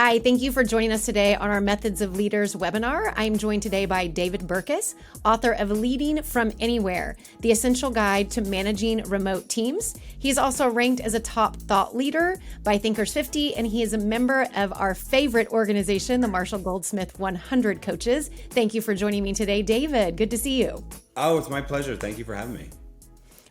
Hi, thank you for joining us today on our Methods of Leaders webinar. I'm joined today by David Burkus, author of Leading from Anywhere, the essential guide to managing remote teams. He's also ranked as a top thought leader by Thinkers 50, and he is a member of our favorite organization, the Marshall Goldsmith 100 Coaches. Thank you for joining me today, David. Good to see you. Oh, it's my pleasure. Thank you for having me.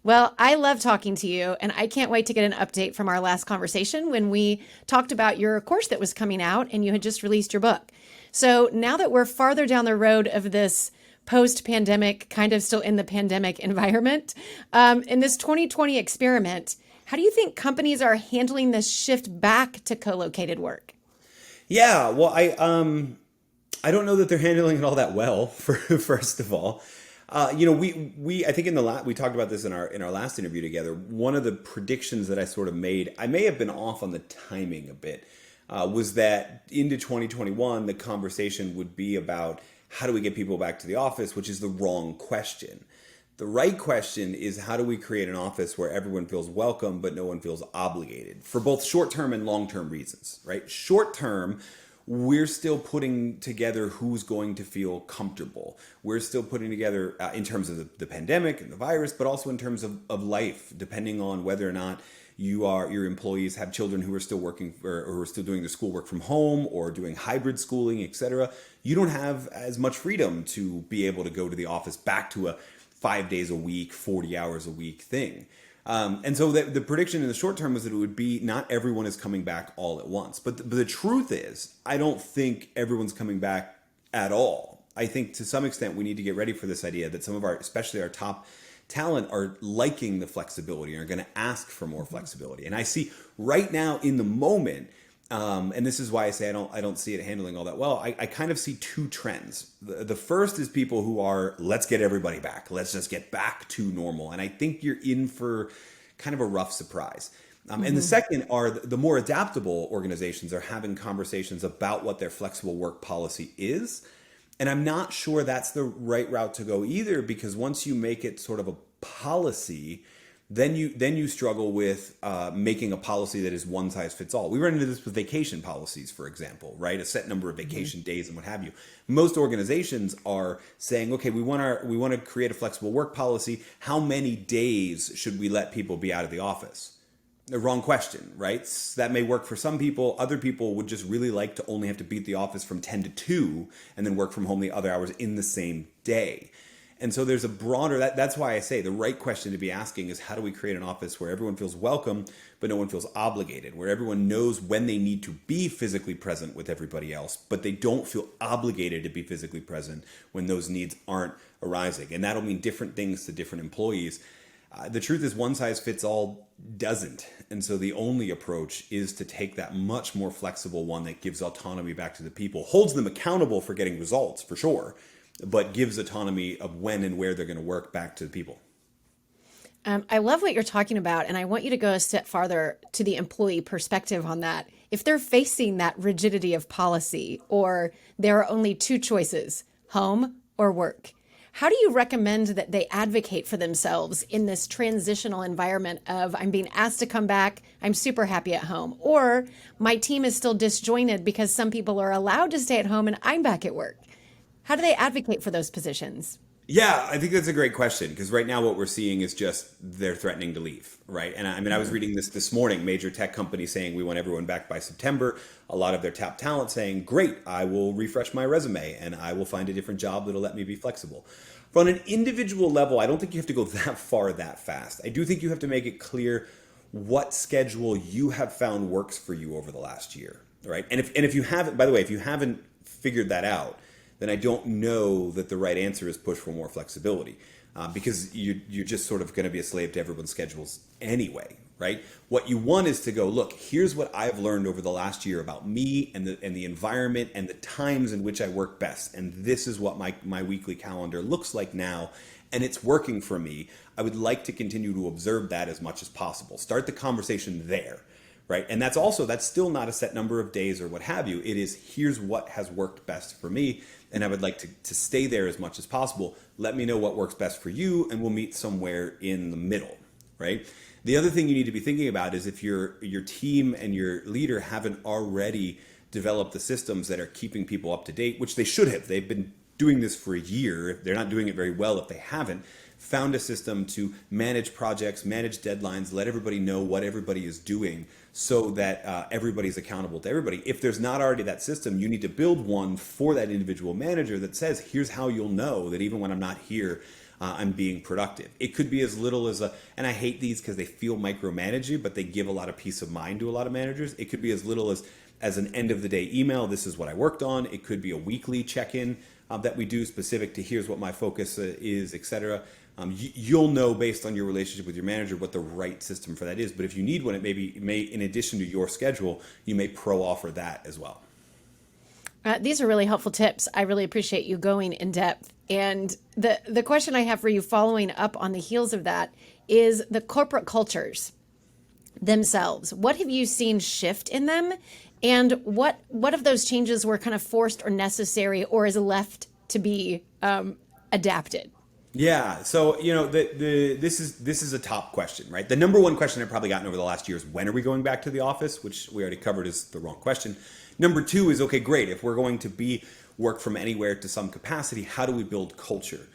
Well, I love talking to you, and I can't wait to get an update from our last conversation when we talked about your course that was coming out and you had just released your book. So now that we're farther down the road of this post-pandemic, kind of still in the pandemic environment, in this 2020 experiment, how do you think companies are handling this shift back to co-located work? Yeah, well, I don't know that they're handling it all that well. First of all, we I think we talked about this in our last interview together. One of the predictions that I sort of made, I may have been off on the timing a bit, was that into 2021 the conversation would be about how do we get people back to the office, which is the wrong question. The right question is how do we create an office where everyone feels welcome but no one feels obligated for both short-term and long-term reasons, right? Short-term, we're still putting together who's going to feel comfortable. We're still putting together in terms of the pandemic and the virus, but also in terms of life, depending on whether or not your employees have children who are still working or who are still doing their schoolwork from home or doing hybrid schooling, etc. You don't have as much freedom to be able to go to the office back to a 5 days a week, 40 hours a week thing. And so the prediction in the short term was that it would be not everyone is coming back all at once. But the truth is, I don't think everyone's coming back at all. I think to some extent we need to get ready for this idea that some of especially our top talent are liking the flexibility and are going to ask for more flexibility. And I see right now in the moment, and this is why I say I don't see it handling all that well. I kind of see two trends. The first is people who are, let's get everybody back. Let's just get back to normal. And I think you're in for kind of a rough surprise. And the second are the more adaptable organizations are having conversations about what their flexible work policy is. And I'm not sure that's the right route to go either, because once you make it sort of a policy, then you struggle with making a policy that is one size fits all. We run into this with vacation policies, for example, right? A set number of vacation days and what have you. Most organizations are saying, okay, we want to create a flexible work policy. How many days should we let people be out of the office? The wrong question, right? That may work for some people. Other people would just really like to only have to be at the office from 10 to 2 and then work from home the other hours in the same day. And so there's a broader, that's why I say the right question to be asking is how do we create an office where everyone feels welcome, but no one feels obligated, where everyone knows when they need to be physically present with everybody else, but they don't feel obligated to be physically present when those needs aren't arising. And that'll mean different things to different employees. The truth is one size fits all doesn't. And so the only approach is to take that much more flexible one that gives autonomy back to the people, holds them accountable for getting results for sure, but gives autonomy of when and where they're going to work back to the people. I love what you're talking about, and I want you to go a step farther to the employee perspective on that. If they're facing that rigidity of policy, or there are only two choices, home or work, how do you recommend that they advocate for themselves in this transitional environment of I'm being asked to come back, I'm super happy at home, or my team is still disjointed because some people are allowed to stay at home and I'm back at work? How do they advocate for those positions? Yeah, I think that's a great question, because right now what we're seeing is just they're threatening to leave, right? And I was reading this morning, major tech company saying we want everyone back by September. A lot of their top talent saying, great, I will refresh my resume and I will find a different job that'll let me be flexible. But on an individual level, I don't think you have to go that far that fast. I do think you have to make it clear what schedule you have found works for you over the last year, right? And if you haven't, by the way, if you haven't figured that out, then I don't know that the right answer is push for more flexibility, because you're just sort of going to be a slave to everyone's schedules anyway, right? What you want is to go, look, here's what I've learned over the last year about me and the environment and the times in which I work best. And this is what my weekly calendar looks like now. And it's working for me. I would like to continue to observe that as much as possible. Start the conversation there. Right. And that's still not a set number of days or what have you. It is, here's what has worked best for me. And I would like to stay there as much as possible. Let me know what works best for you, and we'll meet somewhere in the middle. Right. The other thing you need to be thinking about is if your team and your leader haven't already develop the systems that are keeping people up to date, which they should have. They've been doing this for a year. They're not doing it very well if they haven't. Found a system to manage projects, manage deadlines, let everybody know what everybody is doing so that everybody's accountable to everybody. If there's not already that system, you need to build one for that individual manager that says, here's how you'll know that even when I'm not here, I'm being productive. It could be as little as and I hate these because they feel micromanaging, but they give a lot of peace of mind to a lot of managers. It could be as little as an end of the day email. This is what I worked on. It could be a weekly check-in that we do specific to here's what my focus is, etc. You'll know based on your relationship with your manager what the right system for that is. But if you need one, it may in addition to your schedule, you may offer that as well. These are really helpful tips. I really appreciate you going in depth. And the question I have for you following up on the heels of that is the corporate cultures themselves. What have you seen shift in them? And what of those changes were kind of forced or necessary or is left to be adapted? Yeah, so this is a top question, right? The number one question I've probably gotten over the last year is when are we going back to the office, which we already covered is the wrong question. Number two is, okay, great. If we're going to work from anywhere to some capacity, how do we build culture?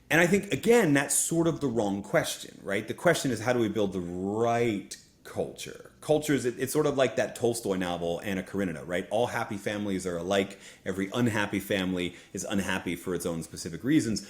And I think, again, that's sort of the wrong question, right? The question is, how do we build the right culture? Culture is, it's sort of like that Tolstoy novel, Anna Karenina, right? All happy families are alike. Every unhappy family is unhappy for its own specific reasons.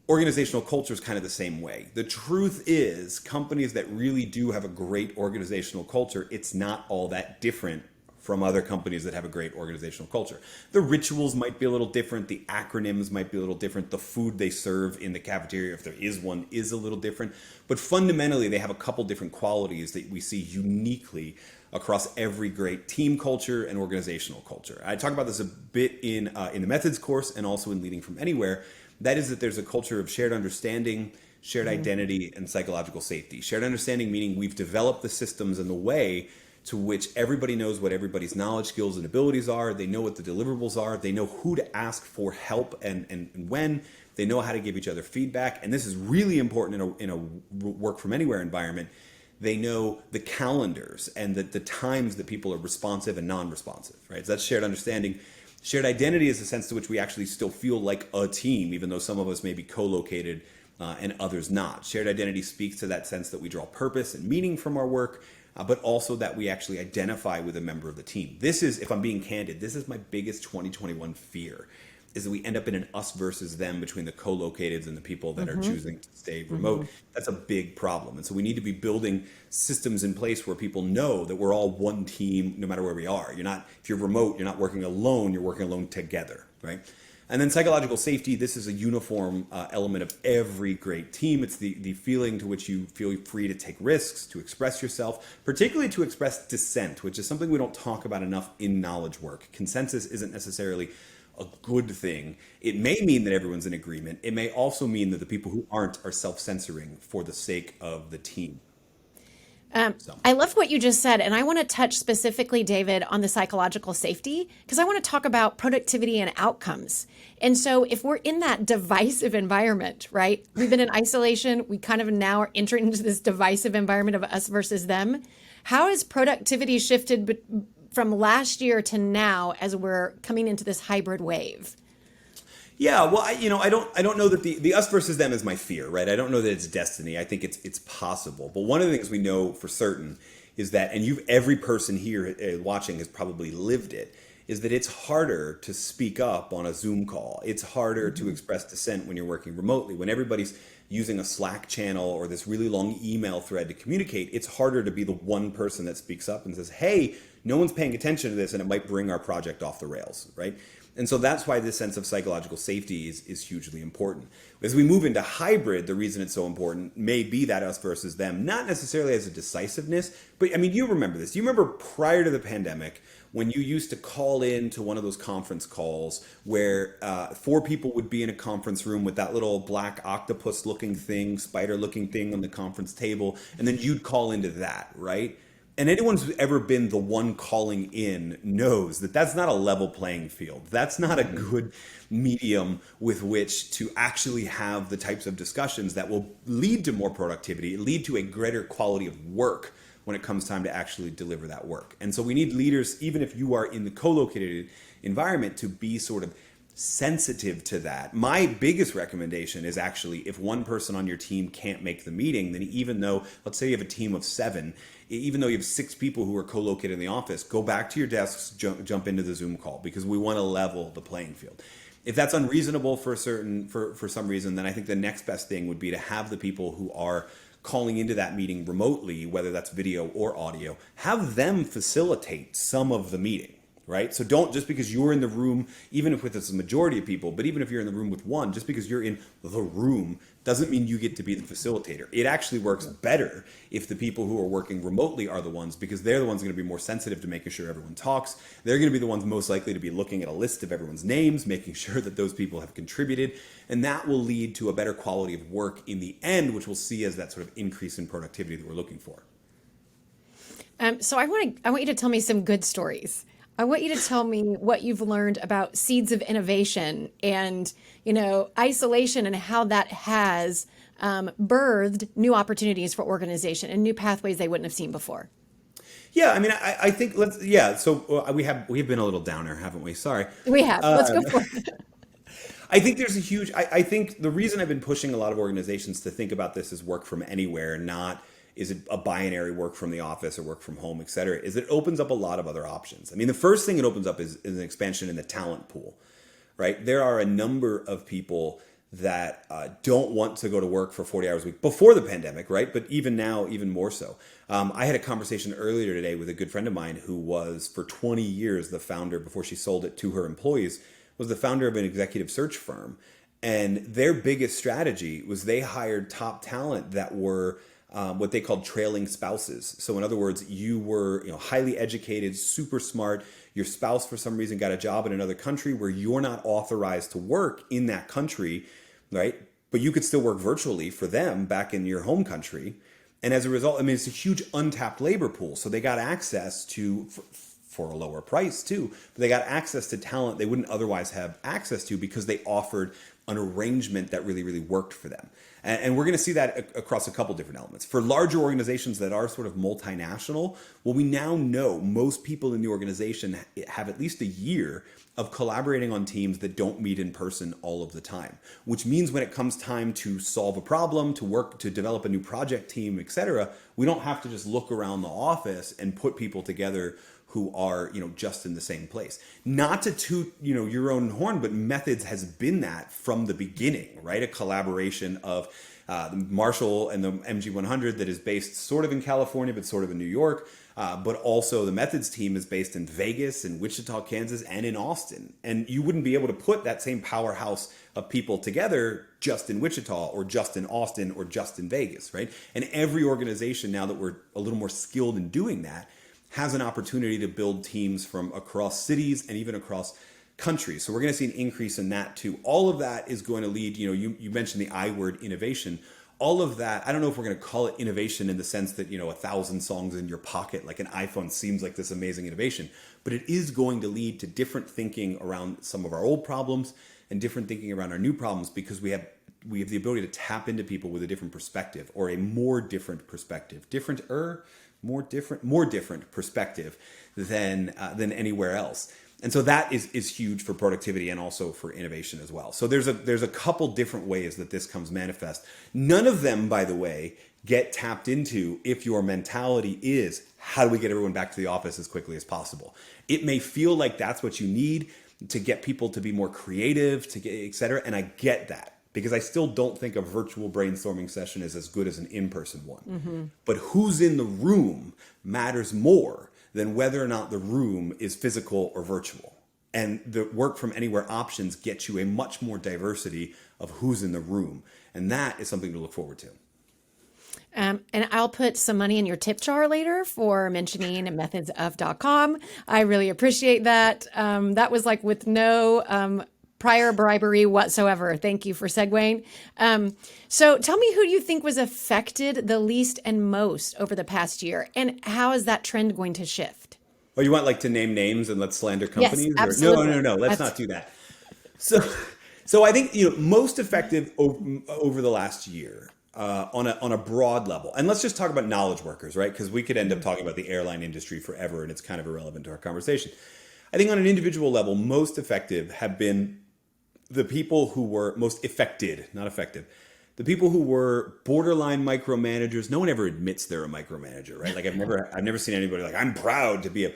Organizational culture is kind of the same way. The truth is, companies that really do have a great organizational culture, it's not all that different from other companies that have a great organizational culture. The rituals might be a little different. The acronyms might be a little different. The food they serve in the cafeteria, if there is one, is a little different. But fundamentally, they have a couple different qualities that we see uniquely across every great team culture and organizational culture. I talk about this a bit in the methods course and also in Leading from Anywhere. That is that there's a culture of shared understanding, shared identity, and psychological safety. Shared understanding meaning we've developed the systems and the way to which everybody knows what everybody's knowledge, skills, and abilities are. They know what the deliverables are. They know who to ask for help and when. They know how to give each other feedback. And this is really important in a work from anywhere environment. They know the calendars and the times that people are responsive and non-responsive, right? So that's shared understanding. Shared identity is the sense to which we actually still feel like a team, even though some of us may be co-located and others not. Shared identity speaks to that sense that we draw purpose and meaning from our work, but also that we actually identify with a member of the team. This is, if I'm being candid, this is my biggest 2021 fear, is that we end up in an us versus them between the co-locateds and the people that are choosing to stay remote. That's a big problem. And so we need to be building systems in place where people know that we're all one team no matter where we are. If you're remote, you're not working alone, you're working alone together, right? And then psychological safety, this is a uniform element of every great team. It's the feeling to which you feel free to take risks, to express yourself, particularly to express dissent, which is something we don't talk about enough in knowledge work. Consensus isn't necessarily a good thing. It may mean that everyone's in agreement. It may also mean that the people who aren't are self-censoring for the sake of the team. I love what you just said, and I want to touch specifically, David, on the psychological safety, because I want to talk about productivity and outcomes. And so if we're in that divisive environment, right, we've been in isolation, we kind of now are entering into this divisive environment of us versus them. How has productivity shifted from last year to now as we're coming into this hybrid wave? Yeah, well, I don't know that the us versus them is my fear, right? I don't know that it's destiny. I think it's possible. But one of the things we know for certain is that, and every person here watching has probably lived it, is that it's harder to speak up on a Zoom call. It's harder to express dissent when you're working remotely. When everybody's using a Slack channel or this really long email thread to communicate, it's harder to be the one person that speaks up and says, hey, no one's paying attention to this and it might bring our project off the rails, right? And so that's why this sense of psychological safety is hugely important. As we move into hybrid, the reason it's so important may be that us versus them, not necessarily as a decisiveness, but I mean, you remember this. You remember prior to the pandemic when you used to call in to one of those conference calls where 4 people would be in a conference room with that little black octopus looking thing, spider looking thing on the conference table, and then you'd call into that, right? And anyone who's ever been the one calling in knows that that's not a level playing field. That's not a good medium with which to actually have the types of discussions that will lead to more productivity, lead to a greater quality of work when it comes time to actually deliver that work. And so we need leaders, even if you are in the co-located environment, to be sort of sensitive to that. My biggest recommendation is actually, if one person on your team can't make the meeting, then even though, let's say you have a team of 7, even though you have 6 people who are co-located in the office, go back to your desks, jump into the Zoom call, because we want to level the playing field. If that's unreasonable for some reason, then I think the next best thing would be to have the people who are calling into that meeting remotely, whether that's video or audio, have them facilitate some of the meeting. Right? So don't, just because you're in the room, even if it's a majority of people, but even if you're in the room with one, just because you're in the room doesn't mean you get to be the facilitator. It actually works better if the people who are working remotely are the ones, because they're the ones going to be more sensitive to making sure everyone talks. They're going to be the ones most likely to be looking at a list of everyone's names, making sure that those people have contributed. And that will lead to a better quality of work in the end, which we'll see as that sort of increase in productivity that we're looking for. So I want you to tell me some good stories. I want you to tell me what you've learned about seeds of innovation and, isolation, and how that has birthed new opportunities for organization and new pathways they wouldn't have seen before. Yeah, I mean, I think So we have been a little downer, haven't we? Sorry. We have. Let's go for it. I think there's a huge. I think the reason I've been pushing a lot of organizations to think about this as work from anywhere, not is it a binary work from the office or work from home, et cetera, is it opens up a lot of other options. I mean, the first thing it opens up is an expansion in the talent pool, right? There are a number of people that don't want to go to work for 40 hours a week before the pandemic, right? But even now, even more so. I had a conversation earlier today with a good friend of mine who was for 20 years the founder, before she sold it to her employees, was the founder of an executive search firm. And their biggest strategy was they hired top talent that were what they called trailing spouses. So in other words, you were highly educated, super smart. Your spouse, for some reason, got a job in another country where you're not authorized to work in that country, right? But you could still work virtually for them back in your home country. And as a result, I mean, it's a huge untapped labor pool. So they got access to, for a lower price too, but they got access to talent they wouldn't otherwise have access to because they offered an arrangement that really, really worked for them. And we're going to see that across a couple different elements. For larger organizations that are sort of multinational, well, we now know most people in the organization have at least a year of collaborating on teams that don't meet in person all of the time, which means when it comes time to solve a problem, to work, to develop a new project team, et cetera, we don't have to just look around the office and put people together who are, just in the same place. Not to toot, your own horn, but Methods has been that from the beginning, right? A collaboration of the Marshall and the MG100 that is based sort of in California, but sort of in New York. But also the Methods team is based in Vegas and Wichita, Kansas, and in Austin. And you wouldn't be able to put that same powerhouse of people together just in Wichita or just in Austin or just in Vegas, right? And every organization, now that we're a little more skilled in doing that, has an opportunity to build teams from across cities and even across countries. So we're going to see an increase in that too. All of that is going to lead, you mentioned the I word, innovation. All of that, I don't know if we're going to call it innovation in the sense that, 1,000 songs in your pocket, like an iPhone seems like this amazing innovation, but it is going to lead to different thinking around some of our old problems and different thinking around our new problems, because we have the ability to tap into people with a different perspective, or a more different perspective, more different perspective than anywhere else. And so that is huge for productivity and also for innovation as well. So there's a couple different ways that this comes manifest. None of them, by the way, get tapped into if your mentality is, how do we get everyone back to the office as quickly as possible? It may feel like that's what you need to get people to be more creative, to get, et cetera. And I get that, because I still don't think a virtual brainstorming session is as good as an in-person one. Mm-hmm. But who's in the room matters more than whether or not the room is physical or virtual. And the work from anywhere options get you a much more diversity of who's in the room. And that is something to look forward to. And I'll put some money in your tip jar later for mentioning methodsof.com. I really appreciate that. That was like with no prior bribery whatsoever. Thank you for segueing. So tell me, who do you think was affected the least and most over the past year? And how is that trend going to shift? Oh, you want to name names and let's slander companies? Yes, absolutely. No. Let's not do that. So I think, most effective over the last year on a broad level. And let's just talk about knowledge workers, right? Because we could end up talking about the airline industry forever, and it's kind of irrelevant to our conversation. I think on an individual level, most effective have been the people who were most affected, not effective. The people who were borderline micromanagers. No one ever admits they're a micromanager, right? Like I've never seen anybody like, I'm proud to be a.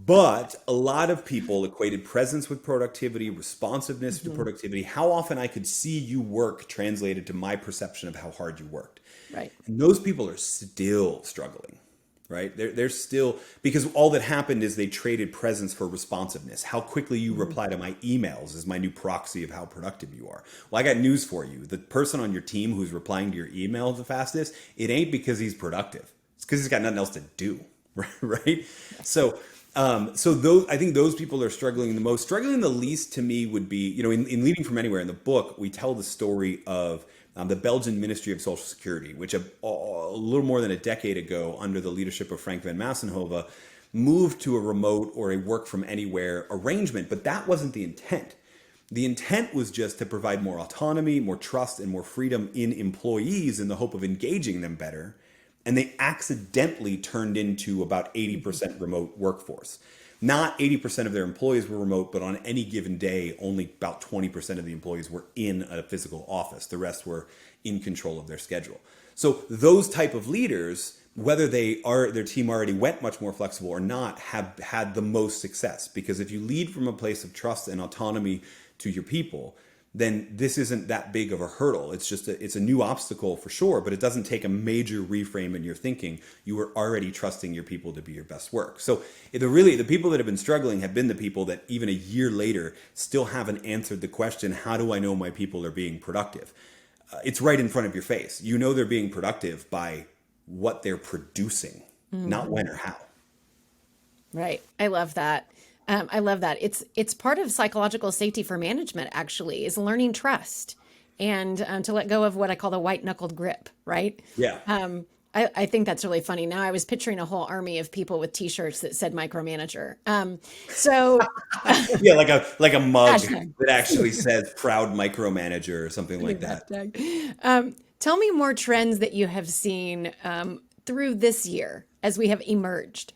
But a lot of people equated presence with productivity, responsiveness to productivity. How often I could see you work translated to my perception of how hard you worked. Right. And those people are still struggling, right? They're still, because all that happened is they traded presence for responsiveness. How quickly you reply to my emails is my new proxy of how productive you are. Well, I got news for you. The person on your team who's replying to your email the fastest, it ain't because he's productive. It's because he's got nothing else to do, right? So those, I think those people are struggling the most. Struggling the least to me would be, in Leading from Anywhere in the book, we tell the story of the Belgian Ministry of Social Security, which a little more than a decade ago, under the leadership of Frank van Massenhove, moved to a remote or a work from anywhere arrangement. But that wasn't the intent. The intent was just to provide more autonomy, more trust, and more freedom in employees in the hope of engaging them better. And they accidentally turned into about 80% remote workforce. Not 80% of their employees were remote, but on any given day, only about 20% of the employees were in a physical office. The rest were in control of their schedule. So those type of leaders, whether their team already went much more flexible or not, have had the most success. Because if you lead from a place of trust and autonomy to your people, then this isn't that big of a hurdle. It's just it's a new obstacle for sure, but it doesn't take a major reframe in your thinking. You are already trusting your people to be your best work. So the people that have been struggling have been the people that even a year later still haven't answered the question, how do I know my people are being productive? It's right in front of your face. You know they're being productive by what they're producing, not when or how. Right. I love that. I love that. It's part of psychological safety for management, actually, is learning trust and to let go of what I call the white knuckled grip, right? Yeah. I think that's really funny. Now I was picturing a whole army of people with T-shirts that said micromanager. So Yeah, like a mug hashtag. that actually says proud micromanager or something like that. Tell me more trends that you have seen through this year as we have emerged.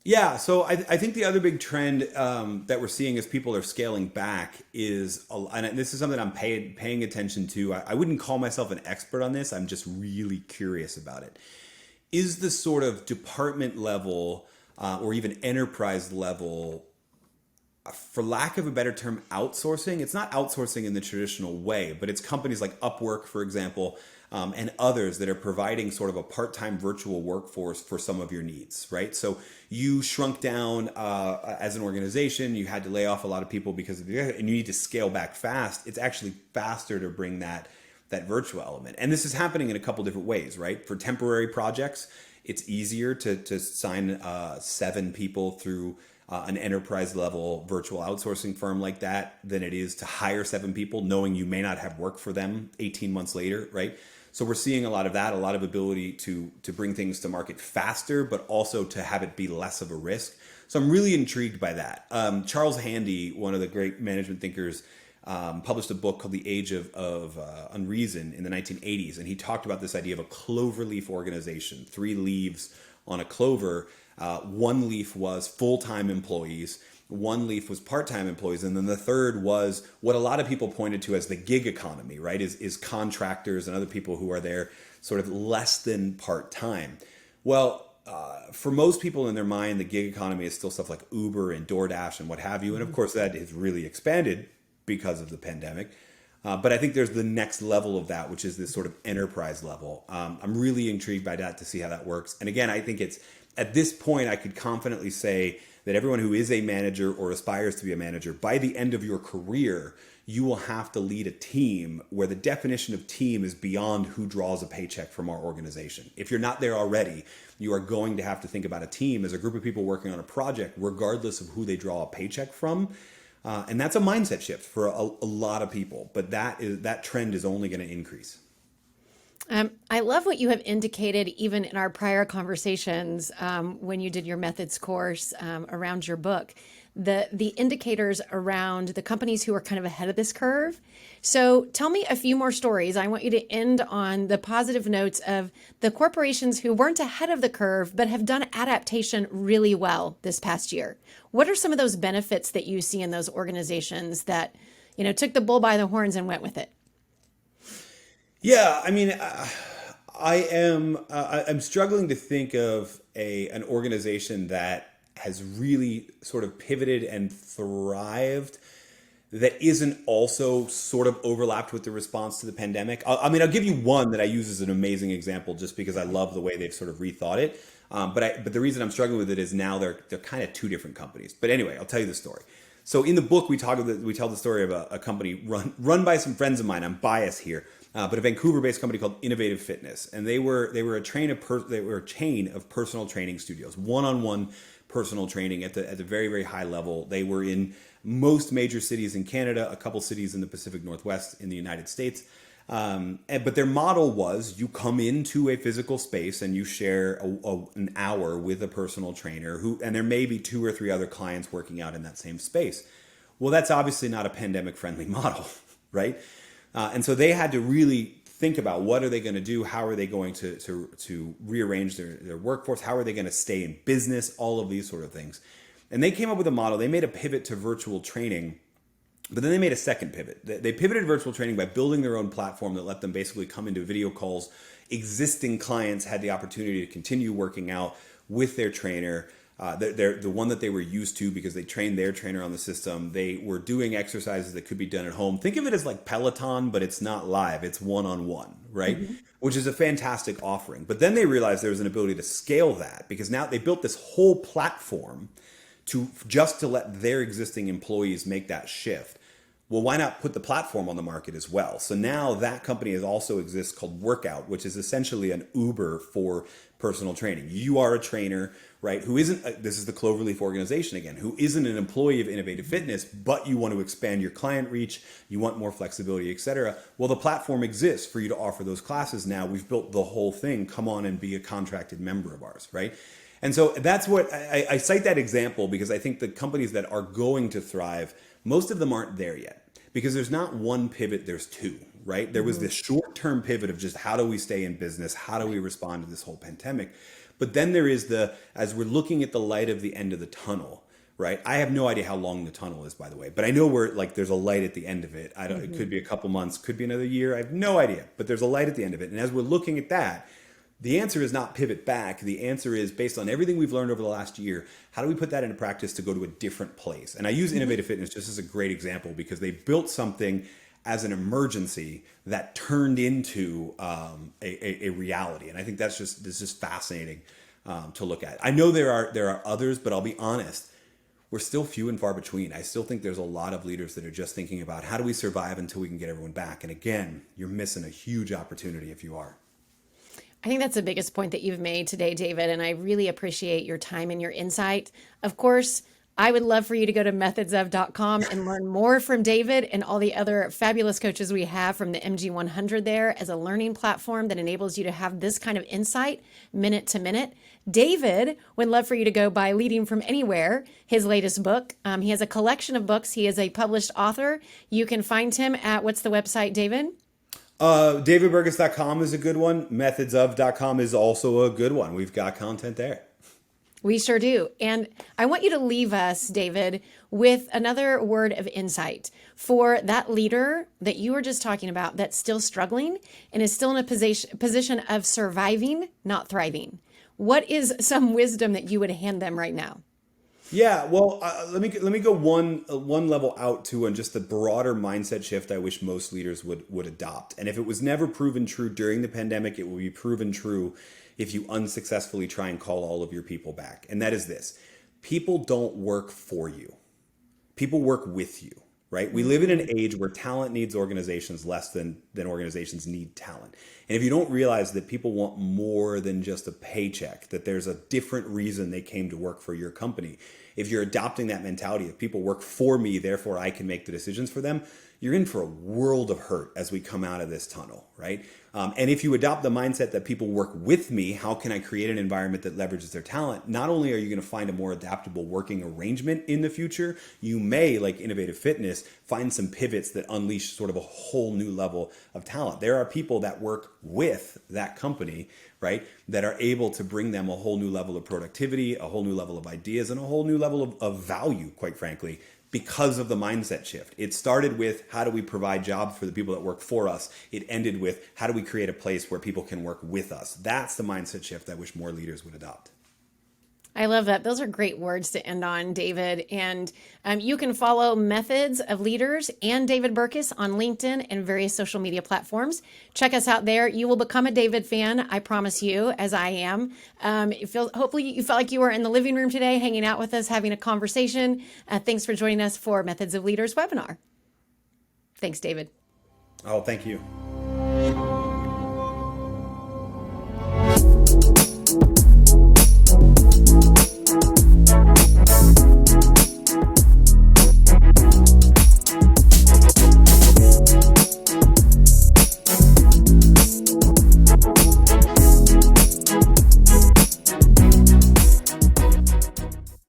Yeah, so I think the other big trend that we're seeing as people are scaling back is, and this is something I'm paying attention to. I wouldn't call myself an expert on this. I'm just really curious about it. Is the sort of department level or even enterprise level, for lack of a better term, outsourcing? It's not outsourcing in the traditional way, but it's companies like Upwork, for example, and others that are providing sort of a part-time virtual workforce for some of your needs, right? So you shrunk down as an organization, you had to lay off a lot of people because of and you need to scale back fast. It's actually faster to bring that virtual element. And this is happening in a couple different ways, right? For temporary projects, it's easier to sign 7 people through an enterprise level virtual outsourcing firm like that than it is to hire 7 people knowing you may not have work for them 18 months later, right? So we're seeing a lot of that, a lot of ability to bring things to market faster, but also to have it be less of a risk. So I'm really intrigued by that. Charles Handy, one of the great management thinkers, published a book called The Age of Unreason in the 1980s. And he talked about this idea of a cloverleaf organization, 3 leaves on a clover. 1 leaf was full-time employees, 1 leaf was part-time employees, and then the third was what a lot of people pointed to as the gig economy, right? Is contractors and other people who are there sort of less than part-time. Well, for most people in their mind, the gig economy is still stuff like Uber and DoorDash and what have you. And of course, that has really expanded because of the pandemic. But I think there's the next level of that, which is this sort of enterprise level. I'm really intrigued by that to see how that works. And again, I think it's at this point, I could confidently say that everyone who is a manager or aspires to be a manager, by the end of your career, you will have to lead a team where the definition of team is beyond who draws a paycheck from our organization. If you're not there already, you are going to have to think about a team as a group of people working on a project, regardless of who they draw a paycheck from. And that's a mindset shift for a lot of people, but that trend is only going to increase. I love what you have indicated, even in our prior conversations when you did your methods course around your book, the indicators around the companies who are kind of ahead of this curve. So tell me a few more stories. I want you to end on the positive notes of the corporations who weren't ahead of the curve, but have done adaptation really well this past year. What are some of those benefits that you see in those organizations that, took the bull by the horns and went with it? Yeah, I mean, I'm struggling to think of an organization that has really sort of pivoted and thrived that isn't also sort of overlapped with the response to the pandemic. I'll give you one that I use as an amazing example, just because I love the way they've sort of rethought it. But the reason I'm struggling with it is now they're kind of two different companies. But anyway, I'll tell you the story. So in the book, we tell the story of a company run by some friends of mine. I'm biased here, but a Vancouver-based company called Innovative Fitness, and they were a chain of personal training studios, one-on-one personal training at the very, very high level. They were in most major cities in Canada, a couple cities in the Pacific Northwest in the United States. But their model was you come into a physical space and you share an hour with a personal trainer and there may be 2 or 3 other clients working out in that same space. Well, that's obviously not a pandemic friendly model, right? And so they had to really think about what are they going to do? How are they going to rearrange their workforce? How are they going to stay in business? All of these sort of things. And they came up with a model. They made a pivot to virtual training. But then they made a second pivot. They pivoted virtual training by building their own platform that let them basically come into video calls. Existing clients had the opportunity to continue working out with their trainer, the one that they were used to because they trained their trainer on the system. They were doing exercises that could be done at home. Think of it as like Peloton, but it's not live. It's one-on-one, right? Mm-hmm. Which is a fantastic offering. But then they realized there was an ability to scale that because now they built this whole platform to let their existing employees make that shift. Well, why not put the platform on the market as well? So now that company also exists called Workout, which is essentially an Uber for personal training. You are a trainer, right? Who isn't, this is the Cloverleaf organization again, who isn't an employee of Innovative Fitness, but you want to expand your client reach, you want more flexibility, etc. Well, the platform exists for you to offer those classes now. We've built the whole thing. Come on and be a contracted member of ours, right? And so that's what I cite that example because I think the companies that are going to thrive, most of them aren't there yet because there's not one pivot, there's two, right? There was this short-term pivot of just how do we stay in business? How do we respond to this whole pandemic? But then there is as we're looking at the light of the end of the tunnel, right? I have no idea how long the tunnel is, by the way, but I know there's a light at the end of it. It could be a couple months, could be another year. I have no idea, but there's a light at the end of it. And as we're looking at that, the answer is not pivot back. The answer is based on everything we've learned over the last year, how do we put that into practice to go to a different place? And I use Innovative Fitness just as a great example because they built something as an emergency that turned into a reality. And I think this is fascinating to look at. I know there are others, but I'll be honest, we're still few and far between. I still think there's a lot of leaders that are just thinking about how do we survive until we can get everyone back? And again, you're missing a huge opportunity if you are. I think that's the biggest point that you've made today, David, and I really appreciate your time and your insight. Of course, I would love for you to go to methodsof.com and learn more from David and all the other fabulous coaches we have from the MG100 there as a learning platform that enables you to have this kind of insight minute to minute. David would love for you to go buy Leading from Anywhere, his latest book. He has a collection of books. He is a published author. You can find him at, what's the website, David? DavidBurkus.com is a good one. Methodsof.com is also a good one. We've got content there. We sure do. And I want you to leave us, David, with another word of insight for that leader that you were just talking about that's still struggling and is still in a position of surviving, not thriving. What is some wisdom that you would hand them right now? Yeah, well, let me go one level out to and just the broader mindset shift I wish most leaders would adopt. And if it was never proven true during the pandemic, it will be proven true if you unsuccessfully try and call all of your people back. And that is this: people don't work for you. People work with you, right? We live in an age where talent needs organizations less than organizations need talent. And if you don't realize that people want more than just a paycheck, that there's a different reason they came to work for your company, if you're adopting that mentality of people work for me, therefore I can make the decisions for them, you're in for a world of hurt as we come out of this tunnel, right? And if you adopt the mindset that people work with me, how can I create an environment that leverages their talent? Not only are you going to find a more adaptable working arrangement in the future, you may, like innovative fitness, find some pivots that unleash sort of a whole new level of talent. There are people that work with that company, right, that are able to bring them a whole new level of productivity, a whole new level of ideas, and a whole new level of value, quite frankly, because of the mindset shift. It started with how do we provide jobs for the people that work for us? It ended with how do we create a place where people can work with us? That's the mindset shift I wish more leaders would adopt. I love that. Those are great words to end on, David. And you can follow Methods of Leaders and David Burkus on LinkedIn and various social media platforms. Check us out there. You will become a David fan, I promise you, as I am. Hopefully you felt like you were in the living room today, hanging out with us, having a conversation. Thanks for joining us for Methods of Leaders webinar. Thanks, David. Oh, thank you.